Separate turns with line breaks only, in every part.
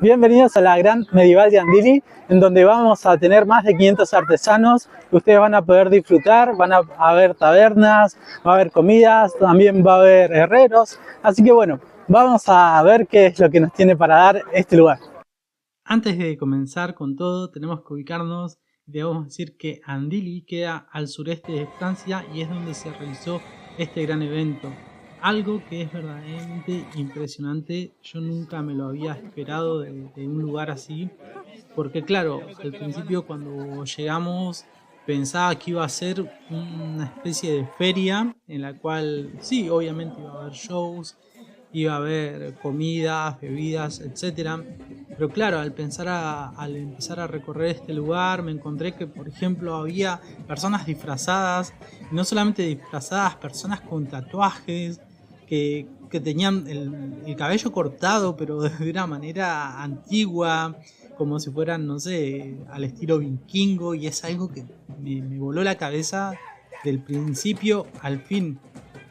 Bienvenidos a la Gran Medieval de Andili, en donde vamos a tener más de 500 artesanos que ustedes van a poder disfrutar. Van a haber tabernas, va a haber comidas, también va a haber herreros. Así que bueno, vamos a ver qué es lo que nos tiene para dar este lugar. Antes de comenzar con todo, tenemos que ubicarnos. Debemos decir que Andili queda al sureste de Francia y es donde se realizó este gran evento. Algo que es verdaderamente impresionante. Yo nunca me lo había esperado de un lugar así, porque claro, al principio cuando llegamos pensaba que iba a ser una especie de feria en la cual sí, obviamente iba a haber shows, iba a haber comidas, bebidas, etcétera. Pero claro, al empezar a recorrer este lugar me encontré que, por ejemplo, había personas disfrazadas, y no solamente disfrazadas, personas con tatuajes, que tenían el cabello cortado, pero de una manera antigua, como si fueran, no sé, al estilo vikingo, y es algo que me voló la cabeza del principio al fin.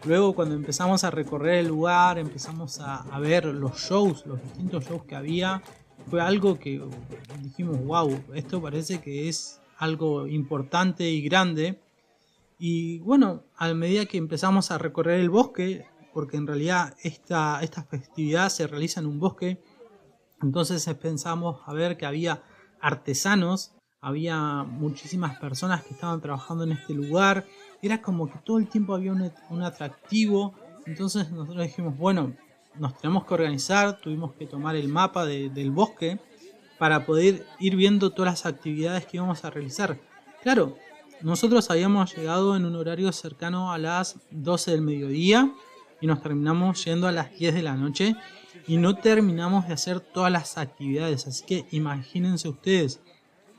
Luego, cuando empezamos a recorrer el lugar, empezamos a ver los shows, los distintos shows que había, fue algo que dijimos, wow, esto parece que es algo importante y grande. Y bueno, a medida que empezamos a recorrer el bosque, porque en realidad esta festividad se realiza en un bosque, entonces pensamos a ver que había artesanos, había muchísimas personas que estaban trabajando en este lugar, era como que todo el tiempo había un atractivo. Entonces nosotros dijimos, bueno, nos tenemos que organizar, tuvimos que tomar el mapa del bosque para poder ir viendo todas las actividades que íbamos a realizar. Claro, nosotros habíamos llegado en un horario cercano a las 12 del mediodía y nos terminamos yendo a las 10 de la noche y no terminamos de hacer todas las actividades, así que imagínense ustedes,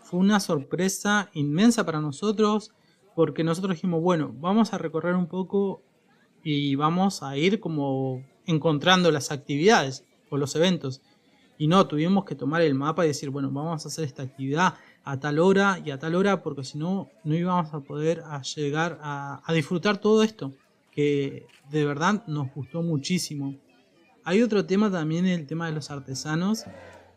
fue una sorpresa inmensa para nosotros, porque nosotros dijimos, bueno, vamos a recorrer un poco y vamos a ir como encontrando las actividades o los eventos. Y no, tuvimos que tomar el mapa y decir, bueno, vamos a hacer esta actividad a tal hora y a tal hora, porque si no, no íbamos a poder llegar a disfrutar todo esto, que de verdad nos gustó muchísimo. Hay otro tema también, el tema de los artesanos,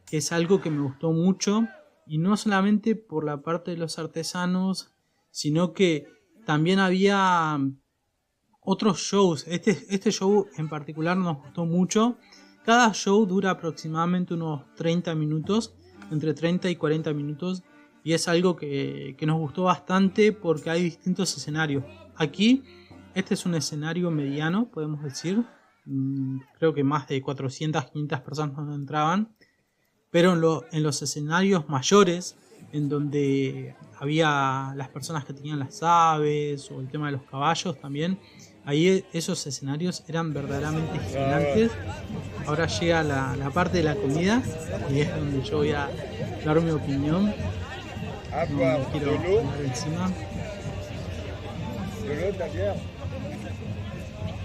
que es algo que me gustó mucho, y no solamente por la parte de los artesanos, sino que también había otros shows. Este show en particular nos gustó mucho. Cada show dura aproximadamente unos 30 minutos, entre 30 y 40 minutos, y es algo que nos gustó bastante porque hay distintos escenarios. Aquí, este es un escenario mediano, podemos decir. Creo que más de 400, 500 personas no entraban. Pero en los escenarios mayores, en donde había las personas que tenían las aves o el tema de los caballos también, ahí esos escenarios eran verdaderamente gigantes. Ahora llega la parte de la comida y es donde yo voy a dar mi opinión. No me quiero poner encima.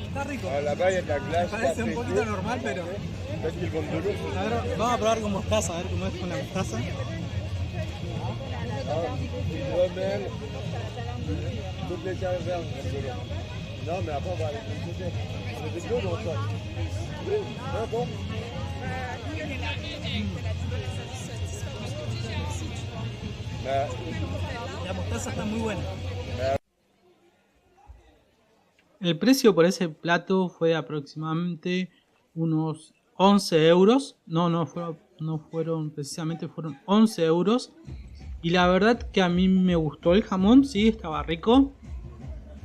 Está rico.
Parece
un poquito normal, pero... A ver, vamos a probar con mostaza, a ver cómo es con la mostaza. La mostaza está muy buena.
El precio por ese plato fue aproximadamente unos 11 euros. No fueron precisamente, fueron 11 euros. Y la verdad que a mí me gustó el jamón, sí, estaba rico.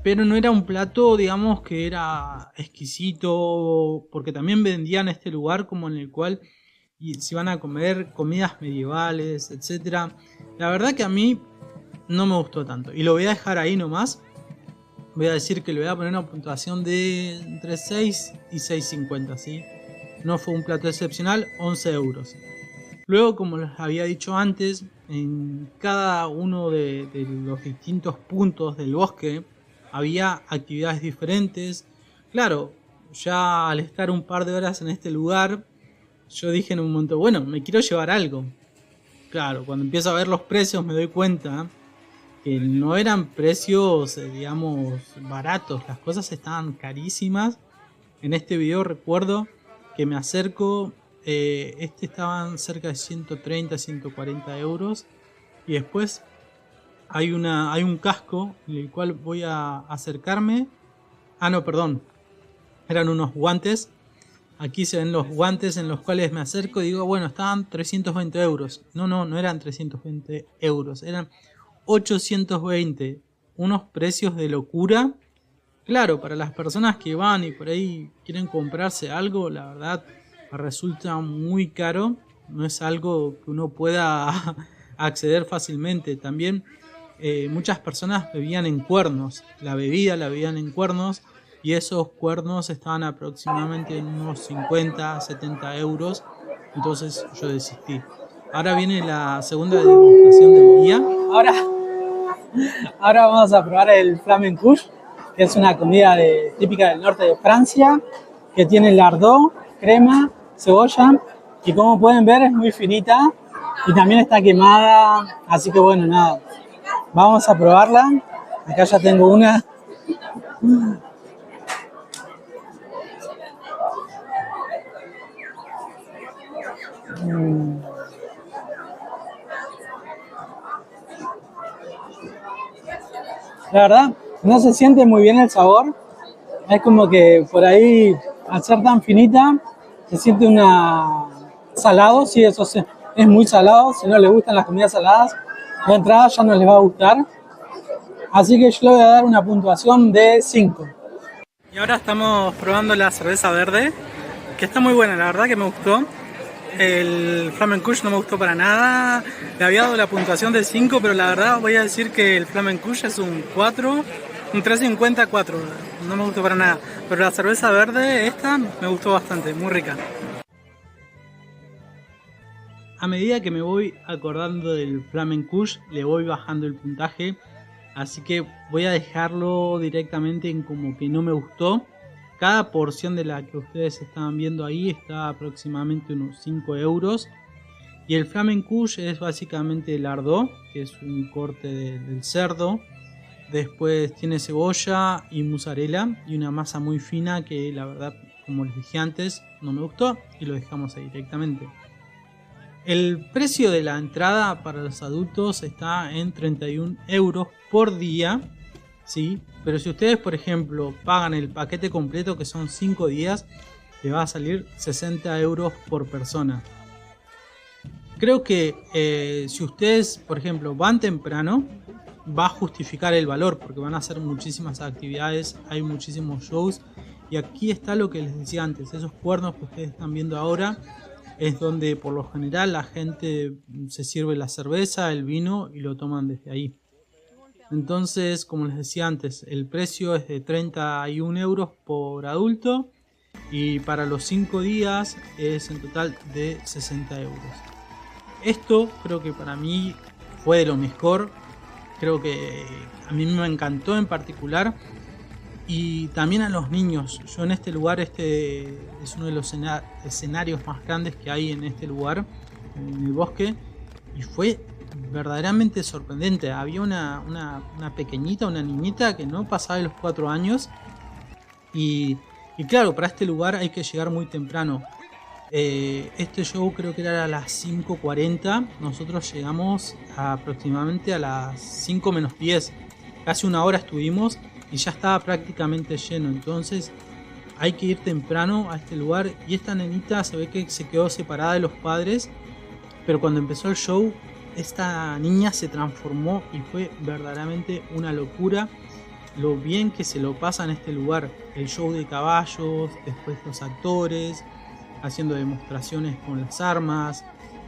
Pero no era un plato, digamos, que era exquisito, porque también vendían este lugar como en el cual se iban a comer comidas medievales, etc. La verdad que a mí no me gustó tanto. Y lo voy a dejar ahí nomás. Voy a decir que le voy a poner una puntuación de entre 6 y 6,50, ¿sí? No fue un plato excepcional, 11 euros. Luego, como les había dicho antes, en cada uno de los distintos puntos del bosque había actividades diferentes. Claro, ya al estar un par de horas en este lugar, yo dije en un momento, bueno, me quiero llevar algo. Claro, cuando empiezo a ver los precios me doy cuenta que no eran precios, digamos, baratos. Las cosas estaban carísimas. En este video recuerdo que me acerco Este estaban cerca de 130, 140 euros. Y después hay un casco en el cual voy a acercarme. Ah, no, perdón. Eran unos guantes. Aquí se ven los guantes en los cuales me acerco y digo, bueno, estaban 320 euros. No eran 320 euros, eran 820. Unos precios de locura. Claro, para las personas que van y por ahí quieren comprarse algo, la verdad resulta muy caro. No es algo que uno pueda acceder fácilmente. También muchas personas bebían en cuernos. La bebida la bebían en cuernos. Y esos cuernos estaban aproximadamente en unos 50, 70 euros. Entonces yo desistí. Ahora viene la segunda degustación del día. Ahora vamos a probar el flamencush, que es una comida típica del norte de Francia, que tiene lardó, crema, cebolla, y como pueden ver es muy finita y también está quemada, así que bueno, nada, vamos a probarla. Acá ya tengo una. La verdad, no se siente muy bien el sabor. Es como que por ahí, al ser tan finita, se siente salado. Sí, eso es muy salado. Si no les gustan las comidas saladas, de entrada ya no les va a gustar. Así que yo le voy a dar una puntuación de 5. Y ahora estamos probando la cerveza verde, que está muy buena, la verdad que me gustó. El Flamencush no me gustó para nada. Le había dado la puntuación de 5, pero la verdad voy a decir que el Flamencush es un 4, un 3.50-4. No me gustó para nada. Pero la cerveza verde, esta, me gustó bastante, muy rica. A medida que me voy acordando del Flamencush, le voy bajando el puntaje. Así que voy a dejarlo directamente en como que no me gustó. Cada porción de la que ustedes estaban viendo ahí está aproximadamente unos 5 euros. Y el Flamencush es básicamente el lardó, que es un corte del cerdo. Después tiene cebolla y mozzarella y una masa muy fina que la verdad, como les dije antes, no me gustó y lo dejamos ahí directamente. El precio de la entrada para los adultos está en 31 euros por día. Sí, pero si ustedes por ejemplo pagan el paquete completo, que son 5 días, le va a salir 60 euros por persona. Creo que si ustedes por ejemplo van temprano, va a justificar el valor, porque van a hacer muchísimas actividades, hay muchísimos shows. Y aquí está lo que les decía antes, esos cuernos que ustedes están viendo ahora es donde por lo general la gente se sirve la cerveza, el vino y lo toman desde ahí. Entonces, como les decía antes, el precio es de 31 euros por adulto y para los 5 días es en total de 60 euros. Esto creo que para mí fue de lo mejor, creo que a mí me encantó en particular y también a los niños. Yo en este lugar, este es uno de los escenarios más grandes que hay en este lugar, en el bosque, y fue verdaderamente sorprendente. Había una pequeñita, una niñita que no pasaba de los 4 años y claro, para este lugar hay que llegar muy temprano. Este show creo que era a las 5:40, nosotros llegamos aproximadamente a las 5 menos 10, casi una hora estuvimos y ya estaba prácticamente lleno. Entonces hay que ir temprano a este lugar y esta nenita se ve que se quedó separada de los padres, pero cuando empezó el show esta niña se transformó y fue verdaderamente una locura lo bien que se lo pasa en este lugar. El show de caballos, después los actores haciendo demostraciones con las armas.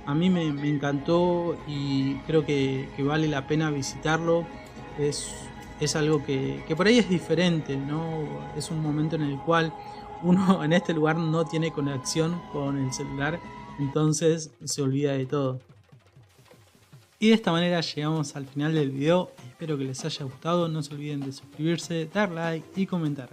A mí me encantó y creo que vale la pena visitarlo. Es algo que por ahí es diferente, ¿no? Es un momento en el cual uno en este lugar no tiene conexión con el celular, entonces se olvida de todo. Y de esta manera llegamos al final del video. Espero que les haya gustado. No se olviden de suscribirse, dar like y comentar.